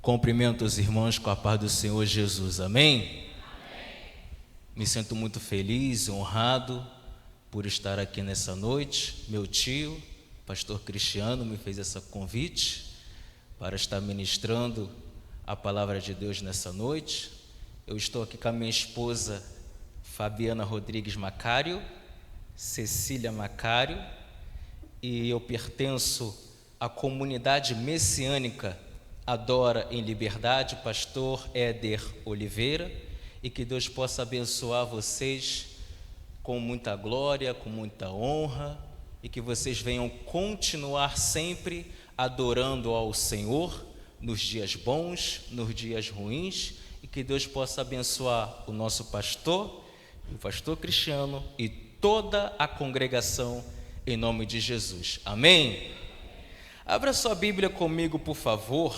Cumprimento os irmãos com a paz do Senhor Jesus, amém? Me sinto muito feliz e honrado por estar aqui nessa noite. Meu tio, pastor Cristiano, me fez esse convite para estar ministrando a palavra de Deus nessa noite. Eu estou aqui com a minha esposa Fabiana Rodrigues Macário, Cecília Macário, e eu pertenço à comunidade messiânica Adora em Liberdade, pastor Éder Oliveira, e que Deus possa abençoar vocês com muita glória, com muita honra, e que vocês venham continuar sempre adorando ao Senhor nos dias bons, nos dias ruins, e que Deus possa abençoar o nosso pastor, o pastor Cristiano e toda a congregação em nome de Jesus. Amém? Abra sua Bíblia comigo, por favor,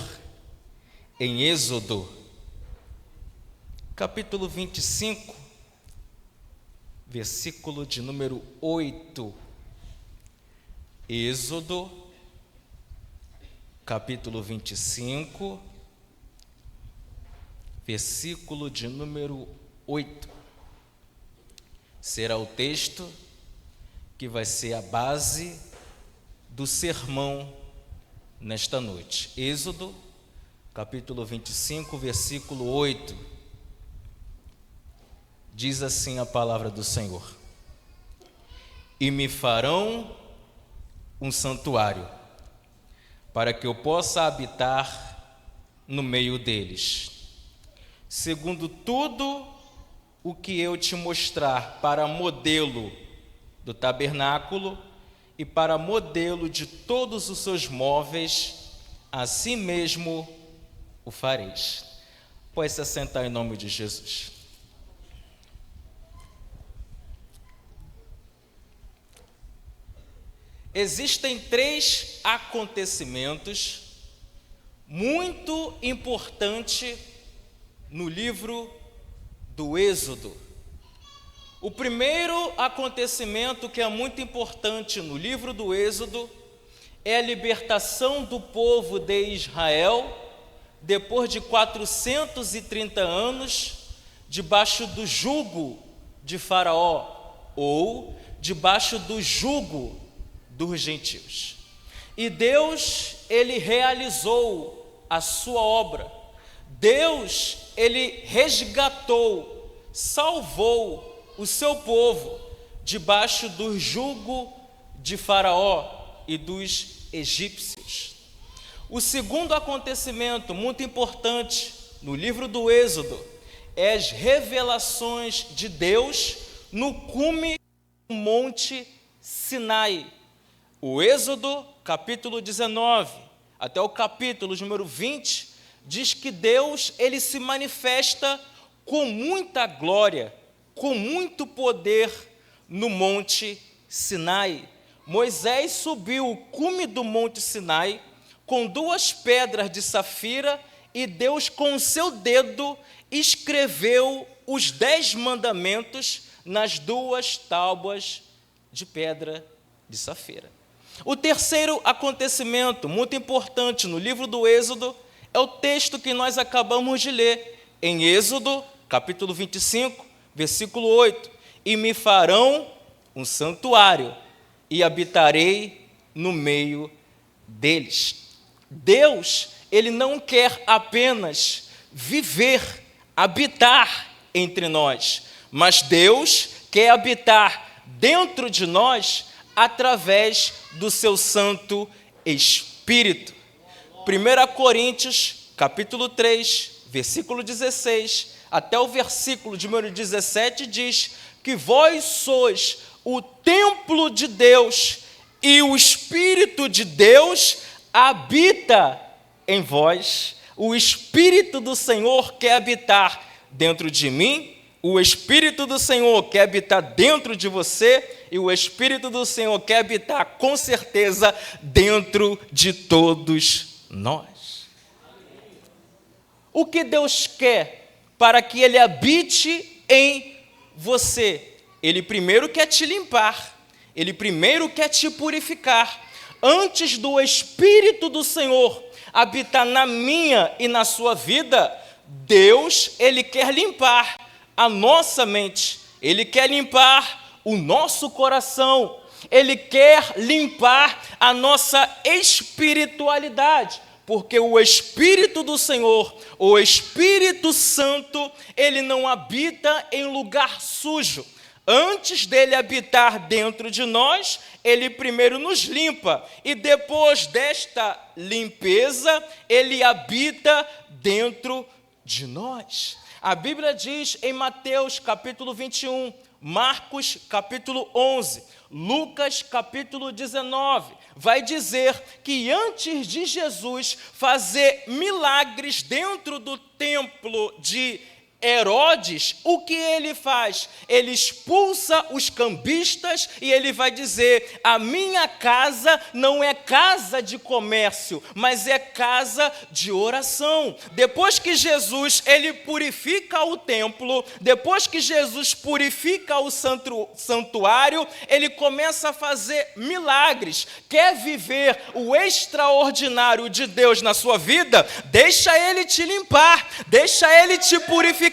em Êxodo, capítulo 25, versículo de número 8. Êxodo, capítulo 25, versículo de número 8. Será o texto que vai ser a base do sermão nesta noite. Êxodo, capítulo 25, versículo 8. Diz assim a palavra do Senhor: E me farão um santuário, para que eu possa habitar no meio deles, segundo tudo o que eu te mostrar, para modelo do tabernáculo e para modelo de todos os seus móveis, assim mesmo o fareis. Pode se assentar em nome de Jesus. Existem 3 acontecimentos muito importantes no livro do Êxodo. O primeiro acontecimento que é muito importante no livro do Êxodo é a libertação do povo de Israel depois de 430 anos debaixo do jugo de Faraó ou debaixo do jugo dos gentios. E Deus, ele realizou a sua obra. Deus, ele resgatou, salvou o seu povo debaixo do jugo de Faraó e dos egípcios. O segundo acontecimento muito importante no livro do Êxodo é as revelações de Deus no cume do Monte Sinai. O Êxodo, capítulo 19, até o capítulo número 20, diz que Deus, ele se manifesta com muita glória, com muito poder no Monte Sinai. Moisés subiu o cume do Monte Sinai com 2 pedras de safira e Deus, com o seu dedo, escreveu os 10 mandamentos nas 2 tábuas de pedra de safira. O terceiro acontecimento muito importante no livro do Êxodo é o texto que nós acabamos de ler, em Êxodo, capítulo 25, versículo 8. E me farão um santuário, e habitarei no meio deles. Deus, ele não quer apenas viver, habitar entre nós, mas Deus quer habitar dentro de nós através do seu Santo Espírito. 1 Coríntios, capítulo 3, versículo 16, até o versículo de número 17, diz que vós sois o templo de Deus e o Espírito de Deus habita em vós. O Espírito do Senhor quer habitar dentro de mim, o Espírito do Senhor quer habitar dentro de você e o Espírito do Senhor quer habitar com certeza dentro de todos nós. O que Deus quer para que Ele habite em você? Ele primeiro quer te limpar, Ele primeiro quer te purificar, antes do Espírito do Senhor habitar na minha e na sua vida, Deus, Ele quer limpar a nossa mente, Ele quer limpar o nosso coração, Ele quer limpar a nossa espiritualidade, porque o Espírito do Senhor, o Espírito Santo, Ele não habita em lugar sujo. Antes dele habitar dentro de nós, ele primeiro nos limpa, e depois desta limpeza, ele habita dentro de nós. A Bíblia diz em Mateus capítulo 21, Marcos capítulo 11, Lucas capítulo 19, vai dizer que antes de Jesus fazer milagres dentro do templo de Herodes, o que ele faz? Ele expulsa os cambistas e ele vai dizer: a minha casa não é casa de comércio, mas é casa de oração. Depois que Jesus ele purifica o templo, depois que Jesus purifica o santuário, ele começa a fazer milagres. Quer viver o extraordinário de Deus na sua vida? Deixa ele te limpar, deixa ele te purificar,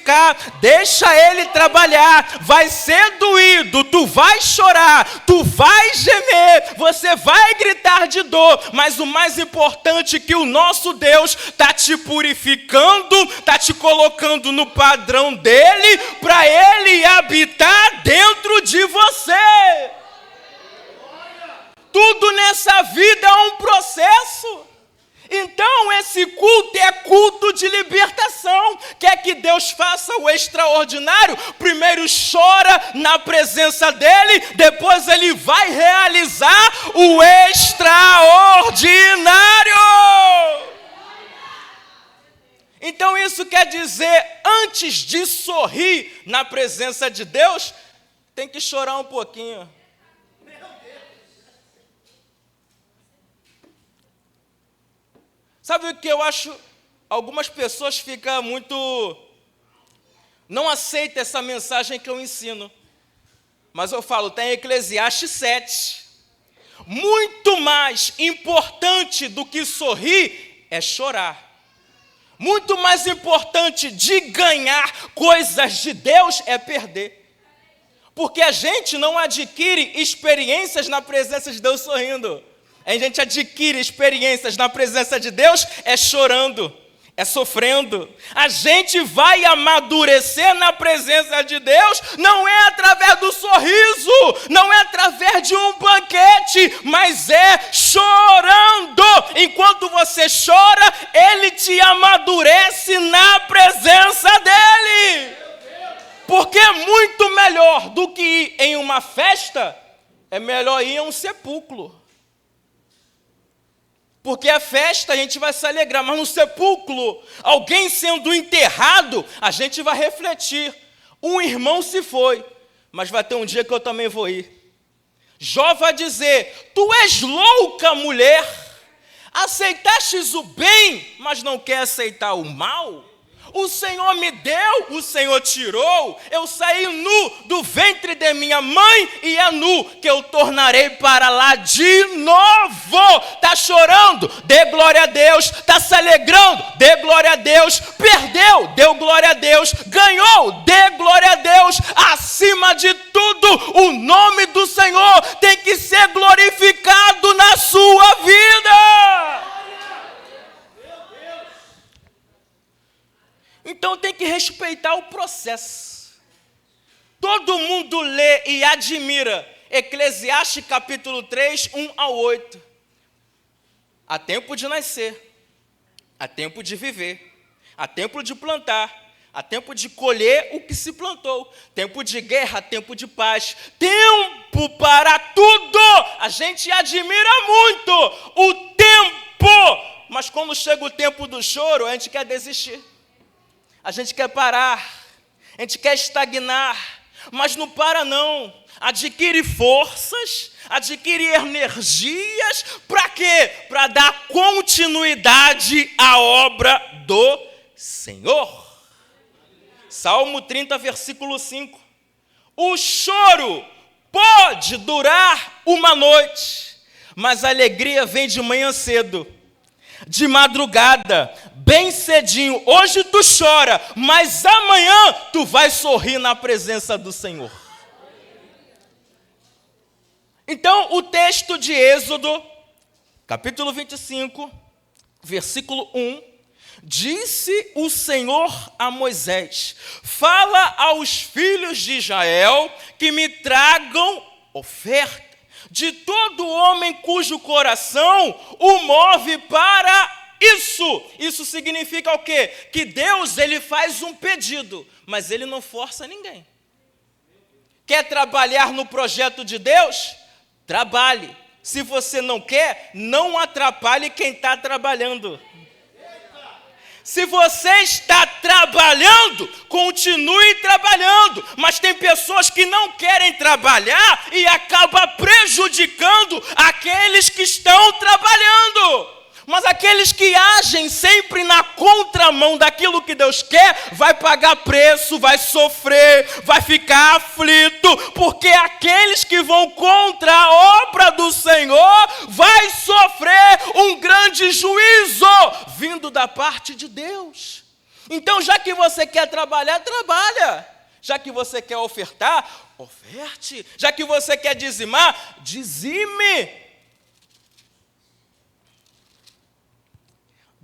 deixa ele trabalhar. Vai ser doído, tu vai chorar, tu vai gemer, você vai gritar de dor, mas o mais importante é que o nosso Deus está te purificando, está te colocando no padrão dele, para ele habitar dentro de você. Tudo nessa vida é um processo. Então esse culto é culto de libertação. Quer que Deus faça o extraordinário? Primeiro chora na presença dele, depois ele vai realizar o extraordinário. Então isso quer dizer, antes de sorrir na presença de Deus, tem que chorar um pouquinho. Sabe o que eu acho? Algumas pessoas ficam não aceitam essa mensagem que eu ensino. Mas eu falo, tem Eclesiastes 7. Muito mais importante do que sorrir é chorar. Muito mais importante de ganhar coisas de Deus é perder. Porque a gente não adquire experiências na presença de Deus sorrindo. A gente adquire experiências na presença de Deus chorando, sofrendo. A gente vai amadurecer na presença de Deus, não é através do sorriso, não é através de um banquete, mas é chorando. Enquanto você chora, Ele te amadurece na presença dEle. Porque é muito melhor do que ir em uma festa, é melhor ir a um sepulcro. Porque a festa a gente vai se alegrar, mas no sepulcro, alguém sendo enterrado, a gente vai refletir. Um irmão se foi, mas vai ter um dia que eu também vou ir. Jó vai dizer: tu és louca, mulher, aceitastes o bem, mas não quer aceitar o mal? O Senhor me deu, o Senhor tirou, eu saí nu do ventre de minha mãe e é nu que eu tornarei para lá de novo. Está chorando? Dê glória a Deus. Está se alegrando? Dê glória a Deus. Perdeu? Deu glória a Deus. Ganhou? Dê glória a Deus. Acima de tudo, o nome do Senhor tem que ser glorificado na sua vida. Então tem que respeitar o processo. Todo mundo lê e admira Eclesiastes capítulo 3, 1 a 8. Há tempo de nascer, há tempo de viver, há tempo de plantar, há tempo de colher o que se plantou, tempo de guerra, tempo de paz, tempo para tudo. A gente admira muito o tempo, mas quando chega o tempo do choro, a gente quer desistir. A gente quer parar, a gente quer estagnar, mas não para não. Adquire forças, adquire energias, para quê? Para dar continuidade à obra do Senhor. Salmo 30, versículo 5. O choro pode durar uma noite, mas a alegria vem de manhã cedo. de madrugada, bem cedinho. Hoje tu chora, mas amanhã tu vai sorrir na presença do Senhor. Então, o texto de Êxodo, capítulo 25, versículo 1, disse o Senhor a Moisés: fala aos filhos de Israel que me tragam oferta de todo homem cujo coração o move para isso. Isso significa o quê? Que Deus, ele faz um pedido, mas ele não força ninguém. Quer trabalhar no projeto de Deus? Trabalhe. Se você não quer, não atrapalhe quem está trabalhando. Se você está trabalhando, continue trabalhando. Mas tem pessoas que não querem trabalhar e acabam prejudicando aqueles que estão trabalhando. Mas aqueles que agem sempre na contramão daquilo que Deus quer, vai pagar preço, vai sofrer, vai ficar aflito, porque aqueles que vão contra a obra do Senhor, vai sofrer um grande juízo, vindo da parte de Deus. Então, já que você quer trabalhar, trabalha. Já que você quer ofertar, oferte. Já que você quer dizimar, dizime.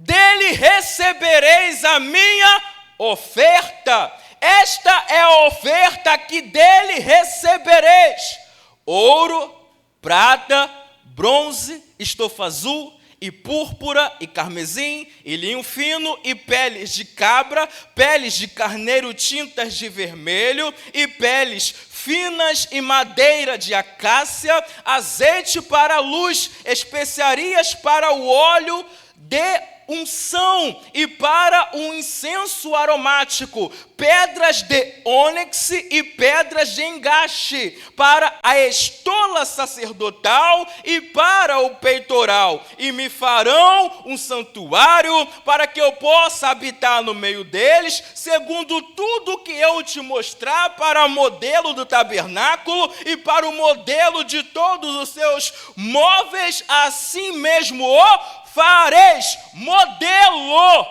Dele recebereis a minha oferta. Esta é a oferta que dele recebereis: ouro, prata, bronze, estofa azul, e púrpura, e carmesim, e linho fino, e peles de cabra, peles de carneiro tintas de vermelho, e peles finas e madeira de acácia, azeite para a luz, especiarias para o óleo de unção e para um incenso aromático, pedras de ônix e pedras de engaste, para a estola sacerdotal e para o peitoral. E me farão um santuário para que eu possa habitar no meio deles, segundo tudo que eu te mostrar, para o modelo do tabernáculo e para o modelo de todos os seus móveis, assim mesmo o fareis. Modelo.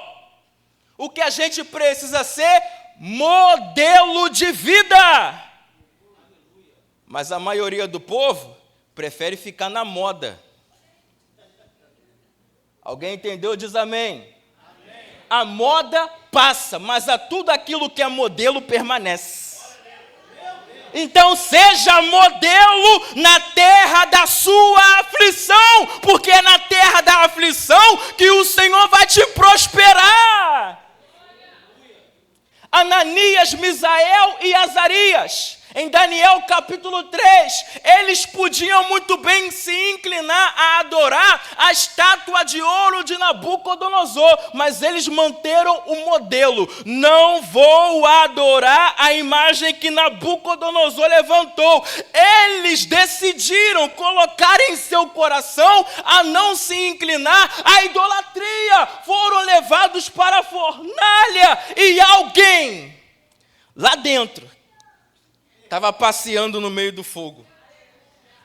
O que a gente precisa ser? Modelo de vida. Mas a maioria do povo prefere ficar na moda. Alguém entendeu? Diz amém. Amém. A moda passa, mas tudo aquilo que é modelo permanece. Então seja modelo na terra da sua aflição, porque é na terra da aflição que o Senhor vai te prosperar. Ananias, Misael e Azarias, em Daniel capítulo 3, eles podiam muito bem se inclinar a adorar a estátua de ouro de Nabucodonosor, mas eles manteram o modelo: não vou adorar a imagem que Nabucodonosor levantou. Eles decidiram colocar em seu coração a não se inclinar à idolatria, foram levados para a fornalha, e alguém lá dentro estava passeando no meio do fogo,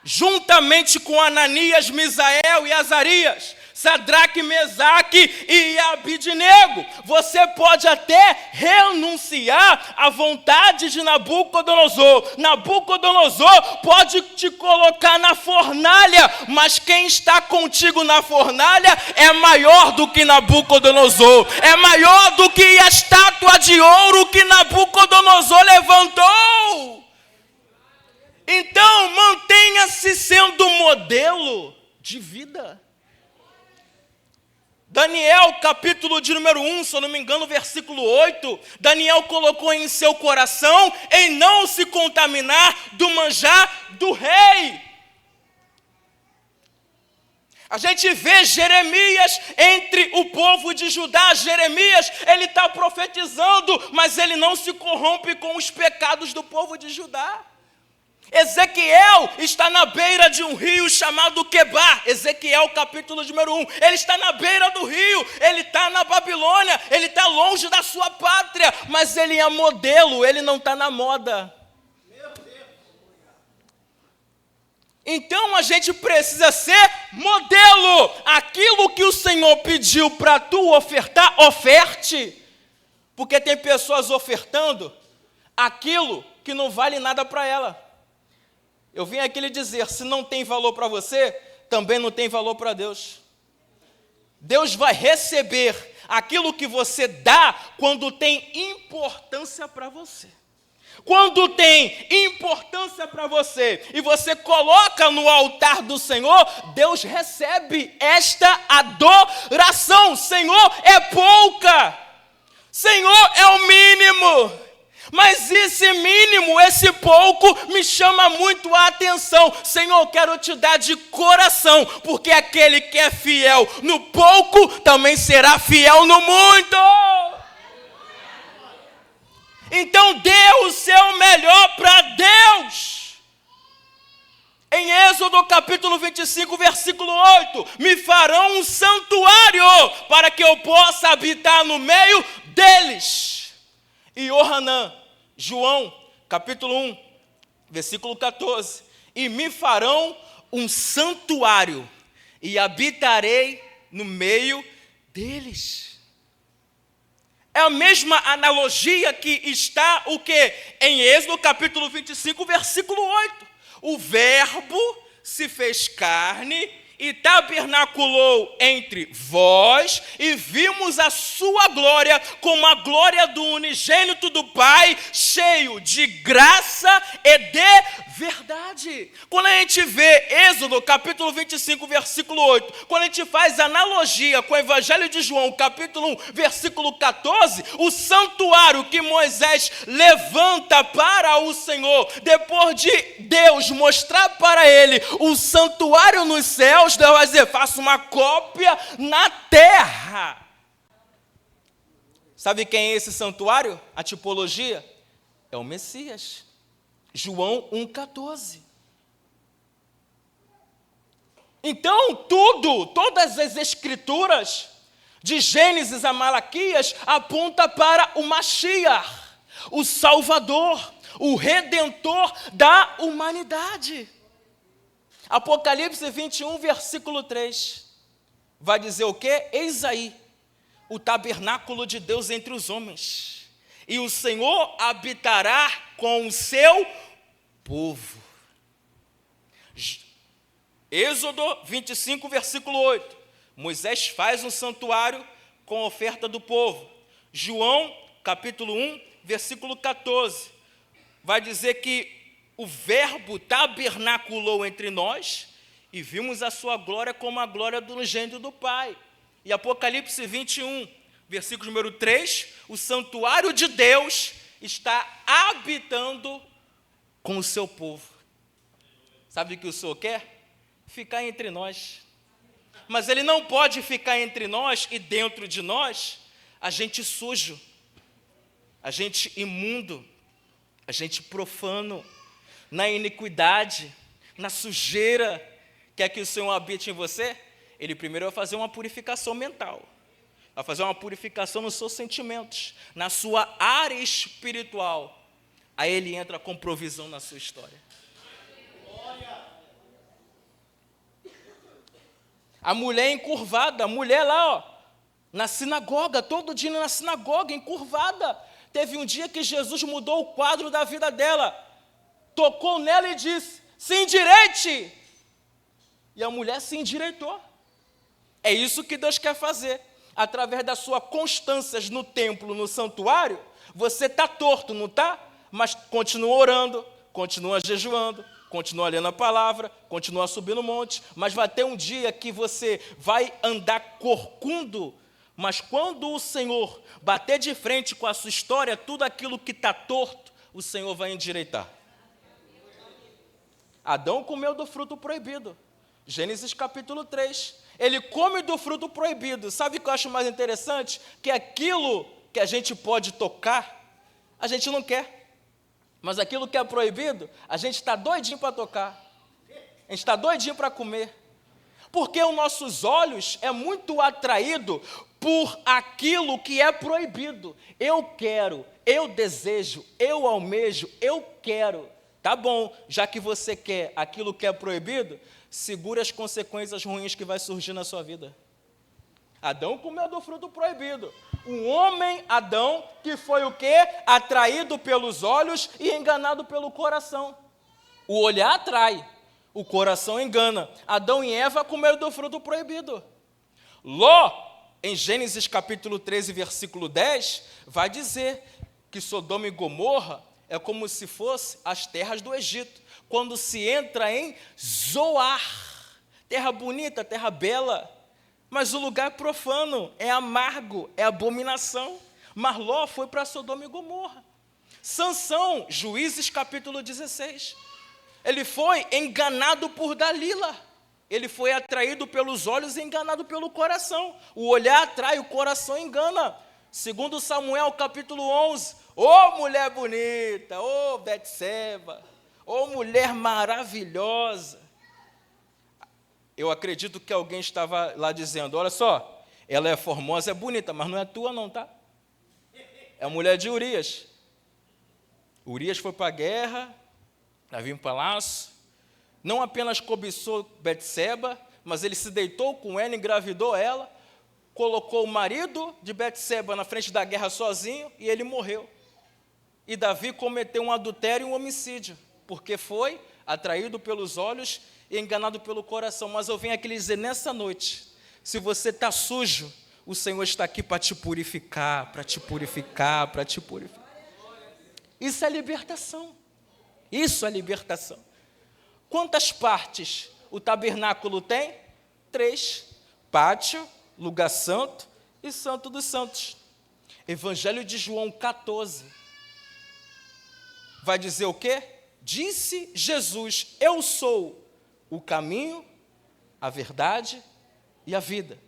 juntamente com Ananias, Misael e Azarias, Sadraque, Mesaque e Abidnego. Você pode até renunciar à vontade de Nabucodonosor. Nabucodonosor pode te colocar na fornalha, mas quem está contigo na fornalha é maior do que Nabucodonosor, é maior do que a estátua de ouro que Nabucodonosor levantou. Então, mantenha-se sendo modelo de vida. Daniel, capítulo de número 1, se eu não me engano, versículo 8, Daniel colocou em seu coração em não se contaminar do manjar do rei. A gente vê Jeremias entre o povo de Judá. Jeremias, ele está profetizando, mas ele não se corrompe com os pecados do povo de Judá. Ezequiel está na beira de um rio chamado Quebar. Ezequiel capítulo número 1. Ele está na beira do rio, ele está na Babilônia, ele está longe da sua pátria, mas ele é modelo, ele não está na moda. Então a gente precisa ser modelo. Aquilo que o Senhor pediu para tu ofertar, oferte. Porque tem pessoas ofertando aquilo que não vale nada para ela. Eu vim aqui lhe dizer, se não tem valor para você, também não tem valor para Deus. Deus vai receber aquilo que você dá quando tem importância para você. Quando tem importância para você e você coloca no altar do Senhor, Deus recebe esta adoração. Senhor, é pouca. Senhor, é o mínimo. Mas esse mínimo, esse pouco, me chama muito a atenção. Senhor, eu quero te dar de coração, porque aquele que é fiel no pouco, também será fiel no muito. Então dê o seu melhor para Deus. Em Êxodo capítulo 25, versículo 8, me farão um santuário para que eu possa habitar no meio deles. E Yohanan, João capítulo 1, versículo 14, e me farão um santuário e habitarei no meio deles. É a mesma analogia que está o quê? Em Êxodo capítulo 25, versículo 8. O verbo se fez carne e tabernaculou entre vós, e vimos a sua glória como a glória do unigênito do Pai, cheio de graça e de verdade. Quando a gente vê Êxodo capítulo 25, versículo 8, quando a gente faz analogia com o Evangelho de João, capítulo 1, versículo 14, o santuário que Moisés levanta para o Senhor, depois de Deus mostrar para ele o santuário nos céus, Deus vai dizer, faça uma cópia na terra. Sabe quem é esse santuário? A tipologia? É o Messias. João 1,14. Então, todas as escrituras, de Gênesis a Malaquias, aponta para o Mashiach, o Salvador, o Redentor da humanidade. Apocalipse 21, versículo 3, vai dizer o quê? Eis aí o tabernáculo de Deus entre os homens, e o Senhor habitará com o seu povo. Êxodo 25, versículo 8, Moisés faz um santuário com a oferta do povo. João, capítulo 1, versículo 14, vai dizer que o verbo tabernaculou entre nós e vimos a sua glória como a glória do unigênito do Pai. E Apocalipse 21, versículo número 3, o santuário de Deus está habitando com o seu povo. Sabe o que o Senhor quer? Ficar entre nós. Mas Ele não pode ficar entre nós e dentro de nós a gente sujo, a gente imundo, a gente profano, na iniquidade, na sujeira. Quer que o Senhor habite em você? Ele primeiro vai fazer uma purificação mental, vai fazer uma purificação nos seus sentimentos, na sua área espiritual. Aí Ele entra com provisão na sua história. A mulher encurvada, a mulher lá, ó, na sinagoga, todo dia na sinagoga, encurvada. Teve um dia que Jesus mudou o quadro da vida dela, tocou nela e disse, se endireite. E a mulher se endireitou. É isso que Deus quer fazer. Através das suas constâncias no templo, no santuário, você está torto, não está? Mas continua orando, continua jejuando, continua lendo a palavra, continua subindo o monte, mas vai ter um dia que você vai andar corcundo, mas quando o Senhor bater de frente com a sua história, tudo aquilo que está torto, o Senhor vai endireitar. Adão comeu do fruto proibido. Gênesis capítulo 3. Ele come do fruto proibido. Sabe o que eu acho mais interessante? Que aquilo que a gente pode tocar, a gente não quer. Mas aquilo que é proibido, a gente está doidinho para tocar. A gente está doidinho para comer. Porque os nossos olhos é muito atraído por aquilo que é proibido. Eu quero, eu desejo, eu almejo, eu quero. Tá bom, já que você quer aquilo que é proibido, segura as consequências ruins que vai surgir na sua vida. Adão comeu do fruto proibido. O homem Adão, que foi o quê? Atraído pelos olhos e enganado pelo coração. O olhar atrai, o coração engana. Adão e Eva comeram do fruto proibido. Ló, em Gênesis capítulo 13, versículo 10, vai dizer que Sodoma e Gomorra é como se fosse as terras do Egito, quando se entra em Zoar, terra bonita, terra bela, mas o lugar profano, é amargo, é abominação. Mas Ló foi para Sodoma e Gomorra. Sansão, Juízes capítulo 16, ele foi enganado por Dalila, ele foi atraído pelos olhos e enganado pelo coração. O olhar atrai, o coração engana. Segundo Samuel capítulo 11, ô mulher bonita, ô Betseba, ô mulher maravilhosa. Eu acredito que alguém estava lá dizendo, olha só, ela é formosa, é bonita, mas não é tua não, tá? É a mulher de Urias. Urias foi para a guerra, havia um palácio, não apenas cobiçou Betseba, mas ele se deitou com ela, engravidou ela, colocou o marido de Betseba na frente da guerra sozinho e ele morreu. E Davi cometeu um adultério e um homicídio, porque foi atraído pelos olhos e enganado pelo coração. Mas eu venho aqui lhe dizer, nessa noite, se você está sujo, o Senhor está aqui para te purificar, para te purificar, para te purificar. Isso é libertação. Isso é libertação. Quantas partes o tabernáculo tem? 3. Pátio, lugar santo e santo dos santos. Evangelho de João 14. Vai dizer o quê? Disse Jesus, eu sou o caminho, a verdade e a vida.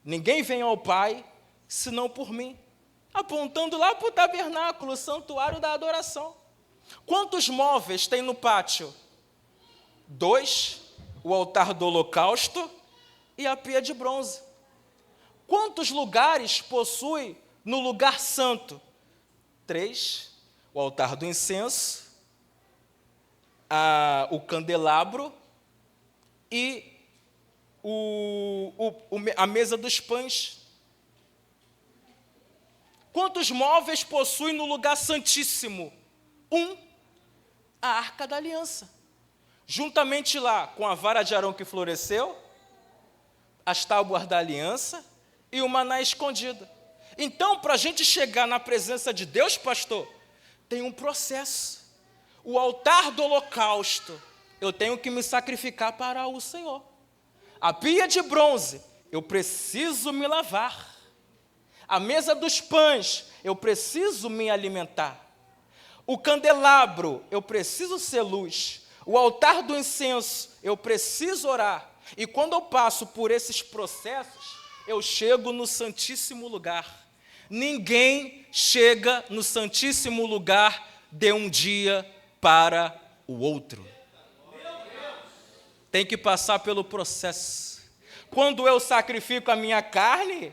Ninguém vem ao Pai, senão por mim. Apontando lá para o tabernáculo, o santuário da adoração. Quantos móveis tem no pátio? 2, o altar do holocausto e a pia de bronze. Quantos lugares possui no lugar santo? 3, o altar do incenso, o candelabro e a mesa dos pães. Quantos móveis possui no lugar santíssimo? 1, a arca da aliança. Juntamente lá com a vara de Arão que floresceu, as tábuas da aliança e o maná escondido. Então, para a gente chegar na presença de Deus, pastor, tem um processo. O altar do holocausto, eu tenho que me sacrificar para o Senhor. A pia de bronze, eu preciso me lavar. A mesa dos pães, eu preciso me alimentar. O candelabro, eu preciso ser luz. O altar do incenso, eu preciso orar. E quando eu passo por esses processos, eu chego no Santíssimo Lugar. Ninguém chega no Santíssimo Lugar de um dia para o outro. Tem que passar pelo processo. Quando eu sacrifico a minha carne,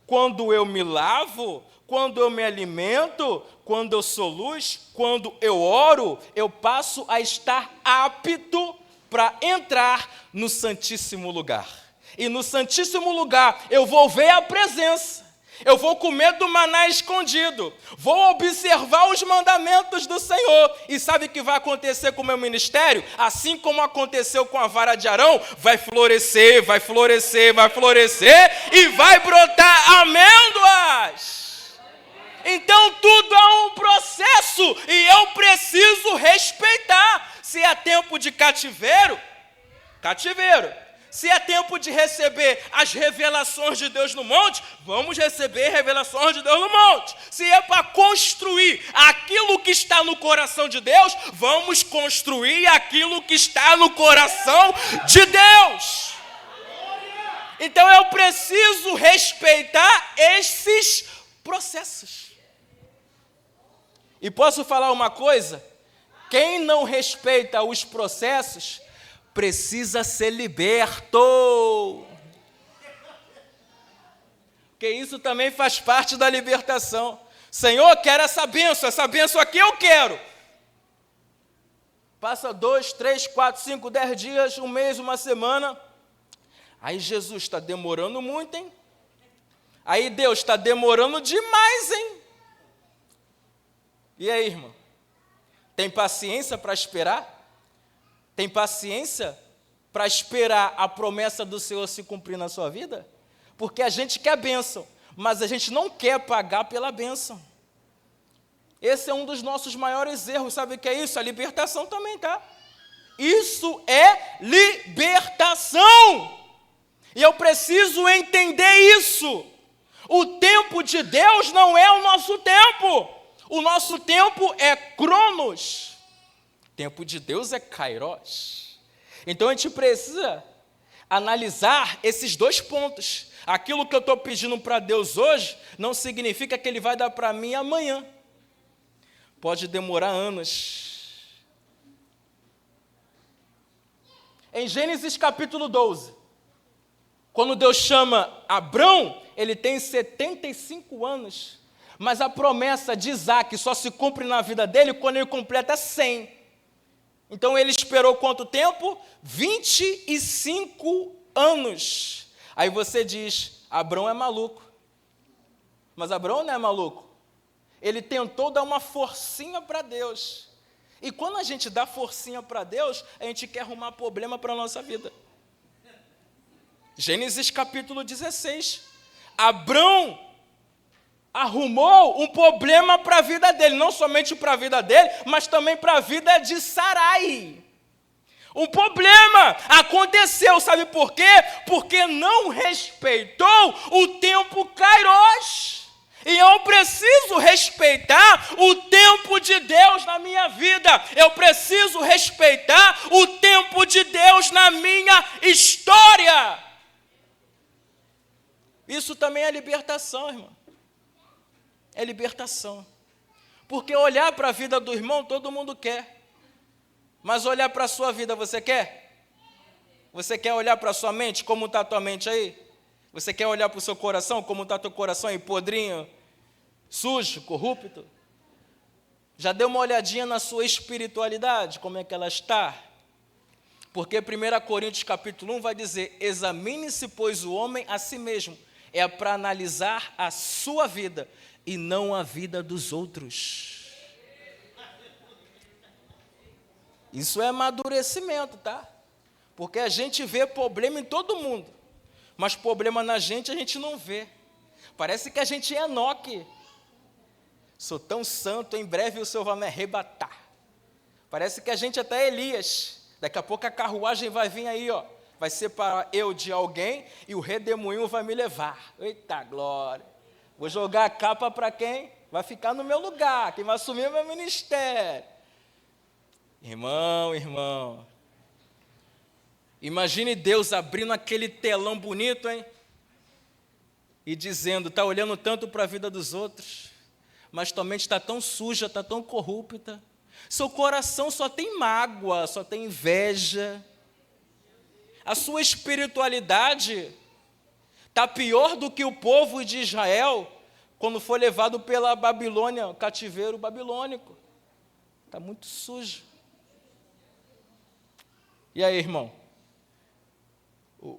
quando eu me lavo, quando eu me alimento, quando eu sou luz, quando eu oro, eu passo a estar apto para entrar no Santíssimo Lugar. E no Santíssimo Lugar eu vou ver a presença. Eu vou comer do maná escondido. Vou observar os mandamentos do Senhor. E sabe o que vai acontecer com o meu ministério? Assim como aconteceu com a vara de Arão, vai florescer, vai florescer, vai florescer e vai brotar amêndoas. Então tudo é um processo e eu preciso respeitar. Se é tempo de cativeiro, cativeiro. Se é tempo de receber as revelações de Deus no monte, vamos receber revelações de Deus no monte. Se é para construir aquilo que está no coração de Deus, vamos construir aquilo que está no coração de Deus. Então eu preciso respeitar esses processos. E posso falar uma coisa? Quem não respeita os processos precisa ser liberto. Porque isso também faz parte da libertação. Senhor, quero essa bênção aqui eu quero. Passa 2, 3, 4, 5, 10 dias, um mês, uma semana. Aí Jesus está demorando muito, hein? Aí Deus está demorando demais, hein? E aí, irmão? Tem paciência para esperar? Tem paciência para esperar a promessa do Senhor se cumprir na sua vida? Porque a gente quer bênção, mas a gente não quer pagar pela bênção. Esse é um dos nossos maiores erros. Sabe o que é isso? A libertação também, tá? Isso é libertação. E eu preciso entender isso. O tempo de Deus não é o nosso tempo. O nosso tempo é Cronos. O tempo de Deus é Kairos. Então a gente precisa analisar esses dois pontos. Aquilo que eu estou pedindo para Deus hoje não significa que Ele vai dar para mim amanhã. Pode demorar anos. Em Gênesis capítulo 12, quando Deus chama Abrão, ele tem 75 anos. Mas a promessa de Isaac só se cumpre na vida dele quando ele completa 100. Então ele esperou quanto tempo? 25 anos. Aí você diz, Abrão é maluco. Mas Abrão não é maluco. Ele tentou dar uma forcinha para Deus. E quando a gente dá forcinha para Deus, a gente quer arrumar problema para a nossa vida. Gênesis capítulo 16. Abrão arrumou um problema para a vida dele. Não somente para a vida dele, mas também para a vida de Sarai. Um problema aconteceu, sabe por quê? Porque não respeitou o tempo Kairos. E eu preciso respeitar o tempo de Deus na minha vida. Eu preciso respeitar o tempo de Deus na minha história. Isso também é libertação, irmão. É libertação. Porque olhar para a vida do irmão, todo mundo quer. Mas olhar para a sua vida, você quer? Você quer olhar para a sua mente? Como está a tua mente aí? Você quer olhar para o seu coração? Como está teu coração aí? Podrinho, sujo, corrupto? Já deu uma olhadinha na sua espiritualidade? Como é que ela está? Porque 1 Coríntios capítulo 1 vai dizer, examine-se, pois, o homem a si mesmo. É para analisar a sua vida e não a vida dos outros. Isso é amadurecimento, tá? Porque a gente vê problema em todo mundo, mas problema na gente a gente não vê. Parece que a gente é Enoque. Sou tão santo, em breve o Senhor vai me arrebatar. Parece que a gente até é Elias. Daqui a pouco a carruagem vai vir aí, ó. Vai separar eu de alguém e o redemoinho vai me levar. Eita glória. Vou jogar a capa para quem? Vai ficar no meu lugar, quem vai assumir o meu ministério. Irmão. Imagine Deus abrindo aquele telão bonito, hein? E dizendo, está olhando tanto para a vida dos outros, mas tua mente está tão suja, está tão corrupta. Seu coração só tem mágoa, só tem inveja. A sua espiritualidade está pior do que o povo de Israel quando foi levado pela Babilônia, o cativeiro babilônico. Está muito sujo. E aí, irmão?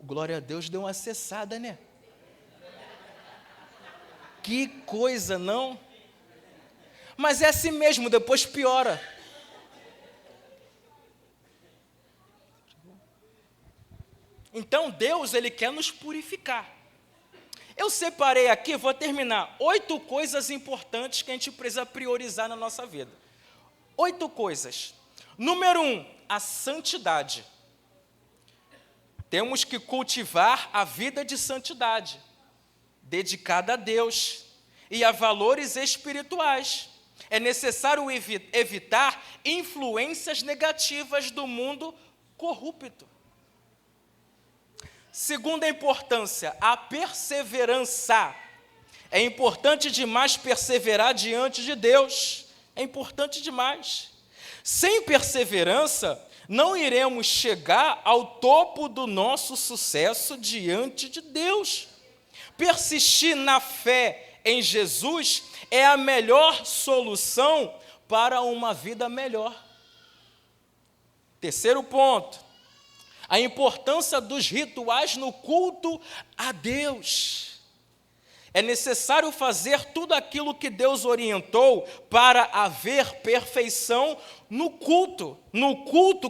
Glória a Deus, deu uma cessada, né? Que coisa, não? Mas é assim mesmo, depois piora. Então, Deus, Ele quer nos purificar. Eu separei aqui, vou terminar, 8 coisas importantes que a gente precisa priorizar na nossa vida. 8 coisas. Número 1, a santidade. Temos que cultivar a vida de santidade, dedicada a Deus e a valores espirituais. É necessário evitar influências negativas do mundo corrupto. Segunda importância, a perseverança. É importante demais perseverar diante de Deus. É importante demais. Sem perseverança, não iremos chegar ao topo do nosso sucesso diante de Deus. Persistir na fé em Jesus é a melhor solução para uma vida melhor. Terceiro ponto, a importância dos rituais no culto a Deus. É necessário fazer tudo aquilo que Deus orientou para haver perfeição no culto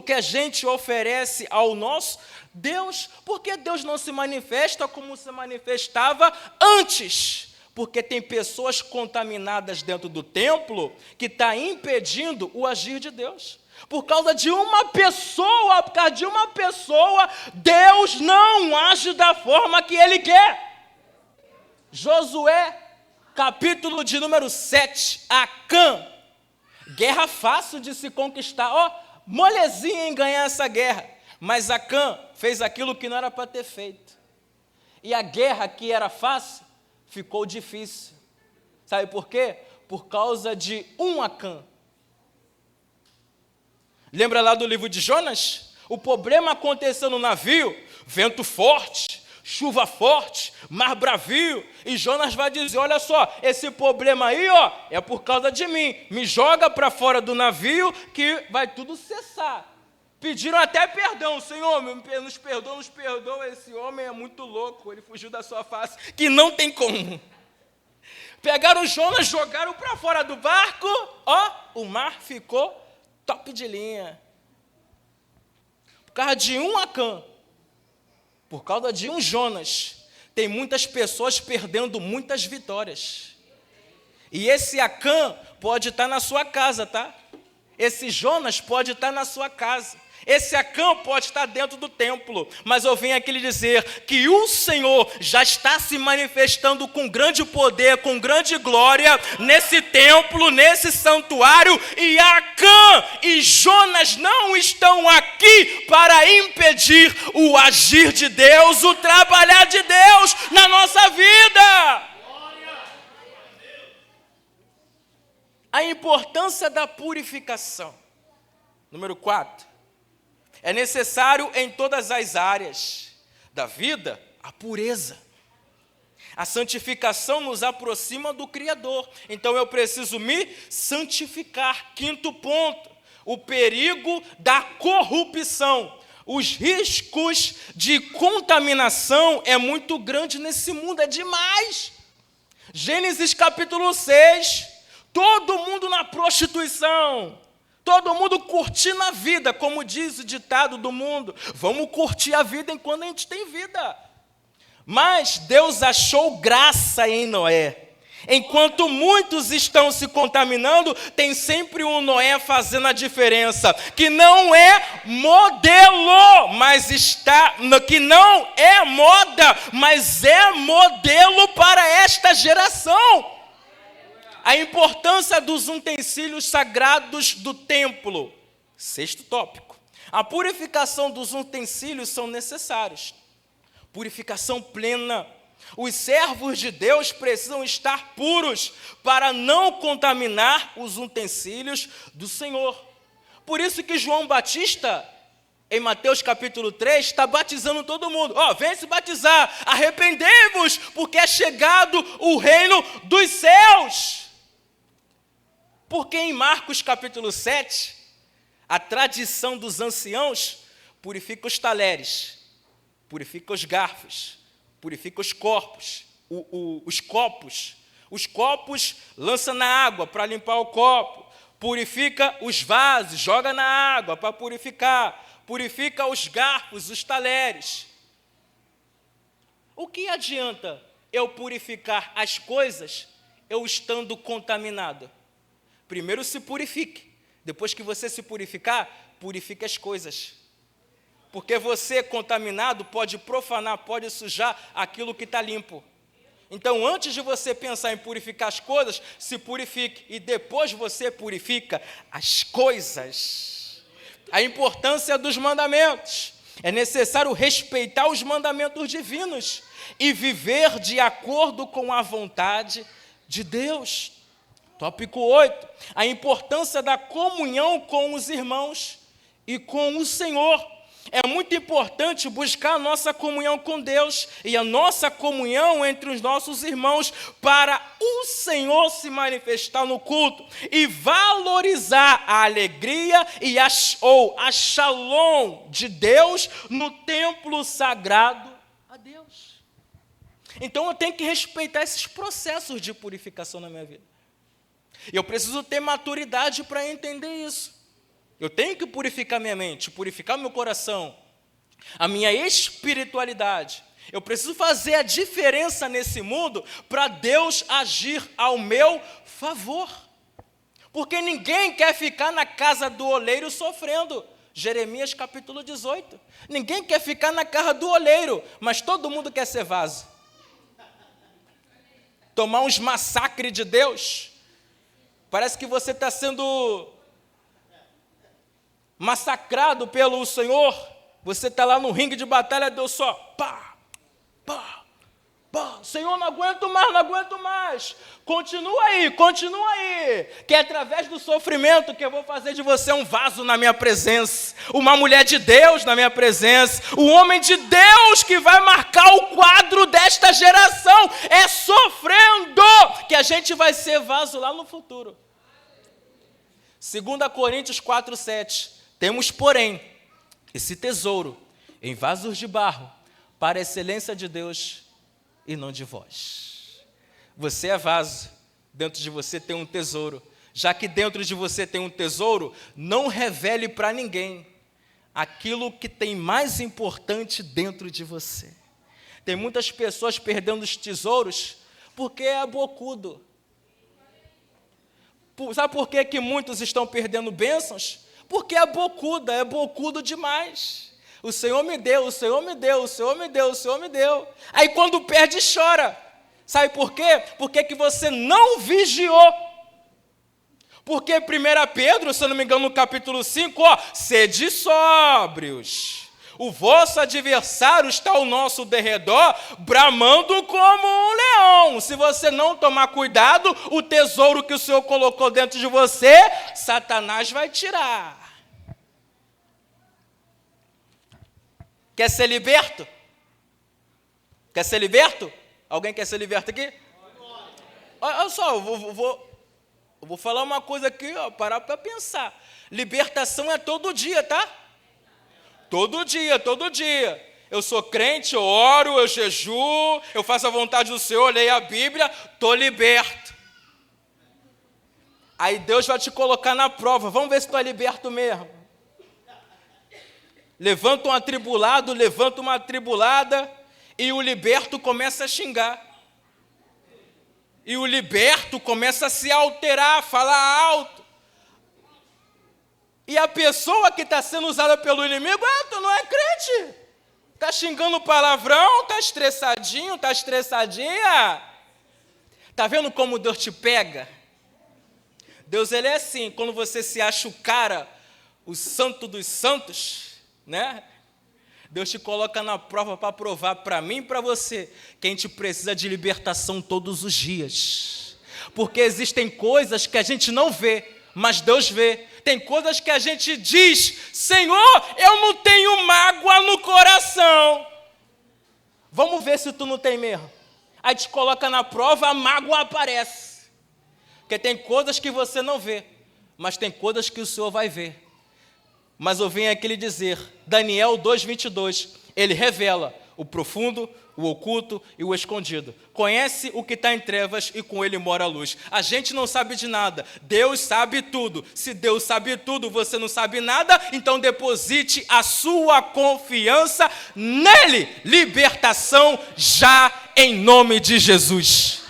que a gente oferece ao nosso Deus, porque Deus não se manifesta como se manifestava antes, porque tem pessoas contaminadas dentro do templo que está impedindo o agir de Deus. Por causa de uma pessoa, Deus não age da forma que Ele quer. Josué, capítulo de número 7, Acã, guerra fácil de se conquistar, molezinha em ganhar essa guerra, mas Acã fez aquilo que não era para ter feito, e a guerra que era fácil, ficou difícil, sabe por quê? Por causa de um Acã. Lembra lá do livro de Jonas? O problema aconteceu no navio, vento forte, chuva forte, mar bravio, e Jonas vai dizer, olha só, esse problema aí, é por causa de mim, me joga para fora do navio que vai tudo cessar. Pediram até perdão, Senhor, nos perdoa, esse homem é muito louco, ele fugiu da sua face, que não tem como. Pegaram Jonas, jogaram para fora do barco, o mar ficou top de linha. Por causa de um Acã, por causa de um Jonas, tem muitas pessoas perdendo muitas vitórias. E esse Acã pode estar na sua casa, tá? Esse Jonas pode estar na sua casa. Esse Acã pode estar dentro do templo. Mas eu venho aqui lhe dizer que o Senhor já está se manifestando com grande poder, com grande glória, nesse templo, nesse santuário. E Acã e Jonas não estão aqui para impedir o agir de Deus, o trabalhar de Deus na nossa vida. A importância da purificação. Número 4. É necessário em todas as áreas da vida a pureza. A santificação nos aproxima do Criador. Então eu preciso me santificar. Quinto ponto, o perigo da corrupção. Os riscos de contaminação é muito grande nesse mundo, é demais. Gênesis capítulo 6, todo mundo na prostituição. Todo mundo curtindo a vida, como diz o ditado do mundo. Vamos curtir a vida enquanto a gente tem vida. Mas Deus achou graça em Noé. Enquanto muitos estão se contaminando, tem sempre um Noé fazendo a diferença. Que não é modelo, que não é moda, mas é modelo para esta geração. A importância dos utensílios sagrados do templo. Sexto tópico. A purificação dos utensílios são necessários. Purificação plena. Os servos de Deus precisam estar puros para não contaminar os utensílios do Senhor. Por isso que João Batista, em Mateus capítulo 3, está batizando todo mundo. Vem se batizar, arrependei-vos, porque é chegado o reino dos céus. Porque em Marcos capítulo 7, a tradição dos anciãos purifica os talheres, purifica os garfos, purifica os corpos, os copos. Os copos lança na água para limpar o copo, purifica os vasos, joga na água para purificar, purifica os garfos, os talheres. O que adianta eu purificar as coisas eu estando contaminado? Primeiro se purifique. Depois que você se purificar, purifique as coisas. Porque você, contaminado, pode profanar, pode sujar aquilo que está limpo. Então, antes de você pensar em purificar as coisas, se purifique. E depois você purifica as coisas. A importância dos mandamentos. É necessário respeitar os mandamentos divinos e viver de acordo com a vontade de Deus. Tópico 8, a importância da comunhão com os irmãos e com o Senhor. É muito importante buscar a nossa comunhão com Deus e a nossa comunhão entre os nossos irmãos para o Senhor se manifestar no culto e valorizar a alegria e a shalom de Deus no templo sagrado a Deus. Então eu tenho que respeitar esses processos de purificação na minha vida. Eu preciso ter maturidade para entender isso. Eu tenho que purificar minha mente, purificar meu coração, a minha espiritualidade. Eu preciso fazer a diferença nesse mundo para Deus agir ao meu favor. Porque ninguém quer ficar na casa do oleiro sofrendo. Jeremias capítulo 18. Ninguém quer ficar na casa do oleiro, mas todo mundo quer ser vaso. Tomar uns massacres de Deus. Parece que você está sendo massacrado pelo Senhor. Você está lá no ringue de batalha, Deus só pá, pá, pá. Senhor, não aguento mais. Continua aí. Que é através do sofrimento que eu vou fazer de você um vaso na minha presença, uma mulher de Deus na minha presença, um homem de Deus que vai marcar o quadro desta geração. É sofrendo que a gente vai ser vaso lá no futuro. 2 Coríntios 4:7. Temos, porém, esse tesouro em vasos de barro, para a excelência de Deus e não de vós. Você é vaso, dentro de você tem um tesouro. Já que dentro de você tem um tesouro, não revele para ninguém aquilo que tem mais importante dentro de você. Tem muitas pessoas perdendo os tesouros porque é bocudo. Sabe por que muitos estão perdendo bênçãos? Porque é bocudo demais. O Senhor me deu. Aí quando perde, chora. Sabe por quê? Porque que você não vigiou. Porque 1 Pedro, se eu não me engano, no capítulo 5, sede sóbrios. O vosso adversário está ao nosso derredor, bramando como um leão. Se você não tomar cuidado, o tesouro que o Senhor colocou dentro de você, Satanás vai tirar. Quer ser liberto? Alguém quer ser liberto aqui? Olha só, eu vou falar uma coisa aqui, parar para pensar. Libertação é todo dia, tá? Todo dia. Eu sou crente, eu oro, eu jejuo, eu faço a vontade do Senhor, leio a Bíblia, estou liberto. Aí Deus vai te colocar na prova, vamos ver se tu é liberto mesmo. Levanta um atribulado, levanta uma atribulada, e o liberto começa a xingar. E o liberto começa a se alterar, falar alto. E a pessoa que está sendo usada pelo inimigo, tu não é crente. Está xingando palavrão, está estressadinho, está estressadinha. Está vendo como Deus te pega? Deus, ele é assim, quando você se acha o cara, o santo dos santos, né? Deus te coloca na prova para provar para mim e para você que a gente precisa de libertação todos os dias. Porque existem coisas que a gente não vê, mas Deus vê. Tem coisas que a gente diz, Senhor, eu não tenho mágoa no coração. Vamos ver se tu não tem mesmo. Aí te coloca na prova, a mágoa aparece. Porque tem coisas que você não vê, mas tem coisas que o Senhor vai ver. Mas eu venho aqui lhe dizer, Daniel 2:22, ele revela o profundo, o oculto e o escondido. Conhece o que está em trevas e com ele mora a luz. A gente não sabe de nada, Deus sabe tudo. Se Deus sabe tudo, você não sabe nada, então deposite a sua confiança nele. Libertação já em nome de Jesus.